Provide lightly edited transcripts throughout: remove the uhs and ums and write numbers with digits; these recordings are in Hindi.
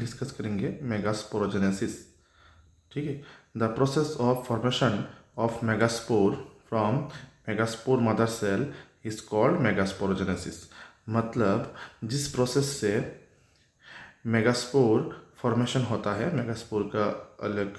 डिस्कस करेंगे मेगास्पोरोजेनेसिस। ठीक है, the process of formation of megaspore from megaspore mother cell is called megasporogenesis. मतलब जिस प्रोसेस से मेगास्पोर फॉर्मेशन होता है, मेगास्पोर का अलग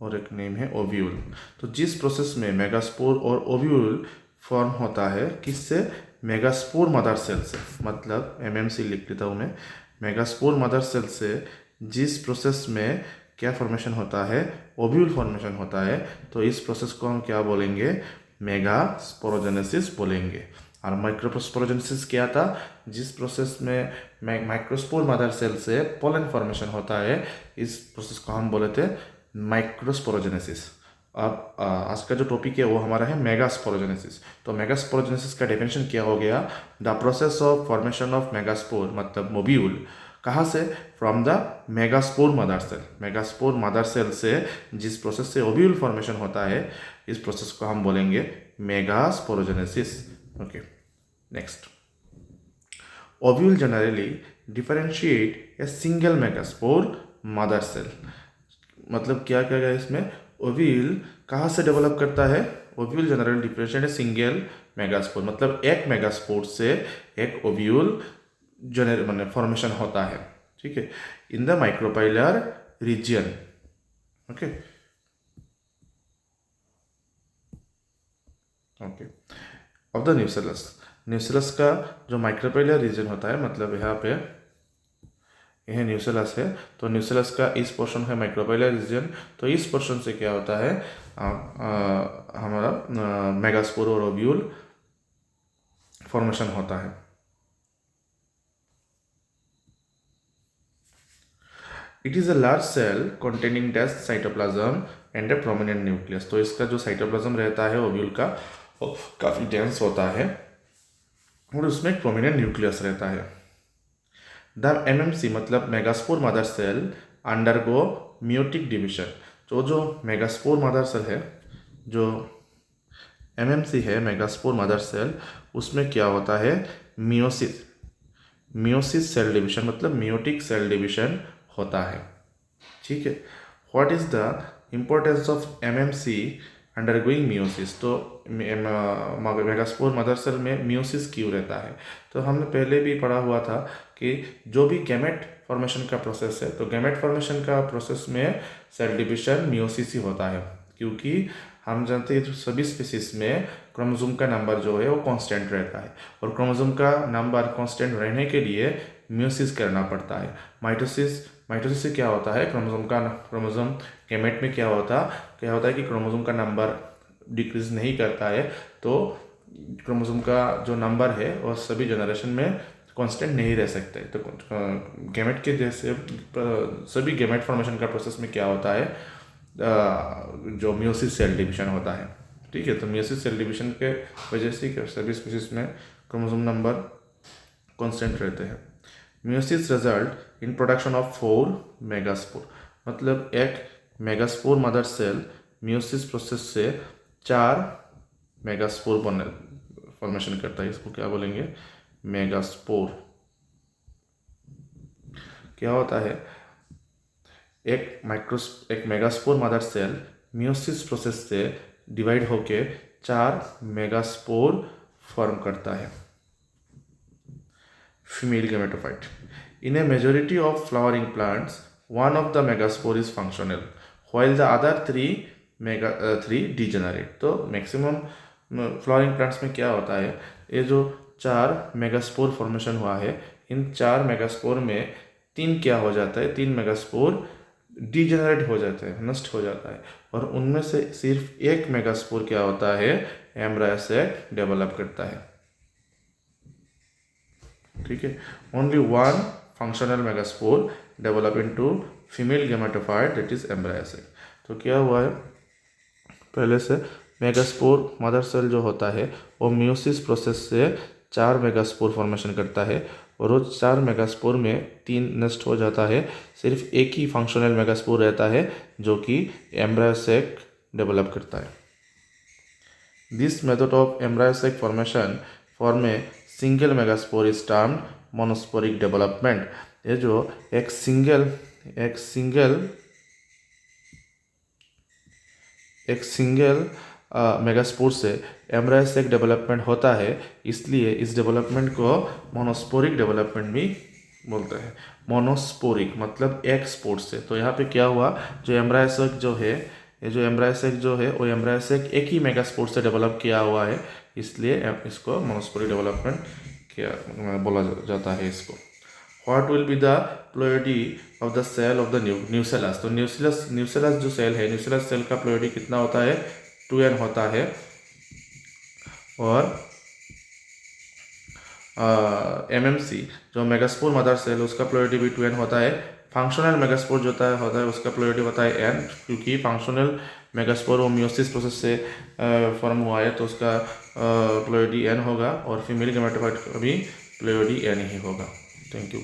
और एक नेम है ओव्यूल। तो जिस प्रोसेस में मेगास्पोर और ओव्यूल फॉर्म होता है, किससे? मेगास्पोर मदर सेल से। मतलब एमएमसी लिख लेता हूँ मैं। मेगास्पोर मदर सेल से जिस प्रोसेस में क्या फॉर्मेशन होता है? ओव्यूल फॉर्मेशन होता है। तो इस प्रोसेस को हम क्या बोलेंगे? मेगास्पोरोजेनेसिस बोलेंगे। और माइक्रोस्पोरोजेनेसिस क्या था? जिस प्रोसेस में माइक्रोस्पोर मदर सेल से पोलन फॉर्मेशन होता है, इस प्रोसेस को हम बोले थे माइक्रोस्पोरोजेनेसिस। अब आज का जो टॉपिक है वो हमारा है मेगास्पोरोजेनेसिस। तो मेगास्पोरोजेनेसिस का डेफिनेशन क्या हो गया? The process of formation of megaspore, मतलब मोब्यूल। कहाँ से? From the megaspore mother cell. Megaspore mother cell से जिस प्रोसेस से ओव्यूल फॉर्मेशन होता है, इस प्रोसेस को हम बोलेंगे megasporogenesis. Okay, next. Ovule generally differentiate a single megaspore mother cell. मतलब क्या क्या गया इसमें? ओव्यूल कहाँ से डेवलप करता है? Ovule general differentiate a single megaspore, मतलब एक मेगास्पोर से एक ओव्यूल मतलब फॉर्मेशन होता है। ठीक है, in the micropylar reason. Okay okay of the nucellus. Nucellus का जो माइक्रोपाइलर रीजन होता है, मतलब यहाँ पे यह न्यूसेलस है, तो न्यूसेलस का इस पोर्शन है माइक्रोपाइलर रीजन। तो इस पोर्शन से क्या होता है? हमारा मेगास्पोर और ओव्यूल फॉर्मेशन होता है। It is a large cell containing dense cytoplasm and a prominent nucleus. तो इसका जो साइटोप्लाज्म रहता है ओव्यूल का, वो काफ़ी डेंस होता है और उसमें एक प्रोमिनेंट न्यूक्लियस रहता है। द एमएमसी मतलब megaspore mother cell undergo meiotic division. तो जो मेगास्पोर मदर सेल है, जो एमएमसी है मेगास्पोर मदर सेल, उसमें क्या होता है? मियोसिस। मियोसिस सेल डिवीजन, मतलब मियोटिक सेल डिवीजन होता है। ठीक है, what is the importance of MMC undergoing meiosis? तो मेगास्पोर मदर सेल में मियोसिस क्यों रहता है? तो हमने पहले भी पढ़ा हुआ था कि जो भी गैमेट फॉर्मेशन का प्रोसेस है, तो गैमेट फॉर्मेशन का प्रोसेस में सेल डिविजन मियोसिस ही होता है, क्योंकि हम जानते हैं सभी स्पीसीज में क्रोमोसोम का नंबर जो है वो कांस्टेंट रहता है, और क्रोमोसोम का नंबर कांस्टेंट रहने के लिए मियोसिस करना पड़ता है। माइटोसिस से क्या होता है? क्रोमोसोम गैमेट में क्या होता है कि क्रोमोसोम का नंबर डिक्रीज नहीं करता है, तो क्रोमोसोम का जो नंबर है वो सभी जनरेशन में कांस्टेंट नहीं रह सकते। तो गैमेट के जैसे सभी गैमेट फॉर्मेशन का प्रोसेस में क्या होता है? जो मियोसिस सेल डिवीजन होता है। ठीक है, तो मियोसिस सेल डिवीजन के वजह से सभी स्पीसीज में क्रोमोसोम नंबर कांस्टेंट रहते हैं। Meiosis result in production of 4 megaspore. मतलब एक megaspore mother cell meiosis process से 4 मेगास्पोर फॉर्मेशन करता है। इसको क्या बोलेंगे? मेगास्पोर। क्या होता है? एक megaspore mother cell meiosis process से डिवाइड होके 4 मेगास्पोर फॉर्म करता है। Female gametophyte. In a majority of flowering plants, one of the megaspore is functional, while the other three degenerate. तो मैक्सिमम फ्लावरिंग प्लांट्स में क्या होता है? ये जो 4 मेगास्पोर फॉर्मेशन हुआ है, इन 4 मेगास्पोर में 3 क्या हो जाता है? 3 मेगास्पोर डिजेनरेट हो जाता है, नष्ट हो जाता है, और उनमें से सिर्फ एक मेगास्पोर क्या होता है? एम्ब्रायो सेक डेवलप करता है। ठीक है, only one functional megaspore develop into female gametophyte, that is embryo sac. तो क्या हुआ है? पहले से मेगास्पोर मदर सेल जो होता है वो मियोसिस प्रोसेस से 4 मेगास्पोर फॉर्मेशन करता है, और वो 4 मेगास्पोर में 3 नष्ट हो जाता है। सिर्फ एक ही फंक्शनल मेगास्पोर रहता है जो कि एम्ब्रायो सेक डेवलप करता है। This method of embryo sac formation form a single megaspore is termed monosporic development. ये जो एक सिंगल मेगास्पोर से एम्ब्रायोसेक डेवलपमेंट होता है, इसलिए इस डेवलपमेंट को मोनोस्पोरिक डेवलपमेंट भी बोलते हैं। मोनोस्पोरिक मतलब एक स्पोर से। तो यहाँ पे क्या हुआ, जो एम्ब्रायोसेक जो है वो एम्ब्रायोसेक एक ही मेगास्पोर से डेवलप किया हुआ है, इसलिए इसको मोनोस्पोरिक डेवलपमेंट क्या बोला जाता है इसको। What will be the ploidy of the cell of the nucellus? तो न्यूसेलस जो सेल है, न्यूसेलस सेल का प्लोइडी कितना होता है, 2n होता है। और MMC जो मेगास्पोर मदर सेल, उसका प्लोइडी भी 2n होता है। फंक्शनल मेगास्पोर जो होता है उसका प्लोइडी होता है n, क्योंकि फंक्शनल मेगास्पोर वो मियोसिस प्रोसेस से फॉर्म हुआ है, तो उसका प्लोइडी n होगा, और फीमेल गैमेटोफाइट का भी प्लोइडी n ही होगा। Thank you.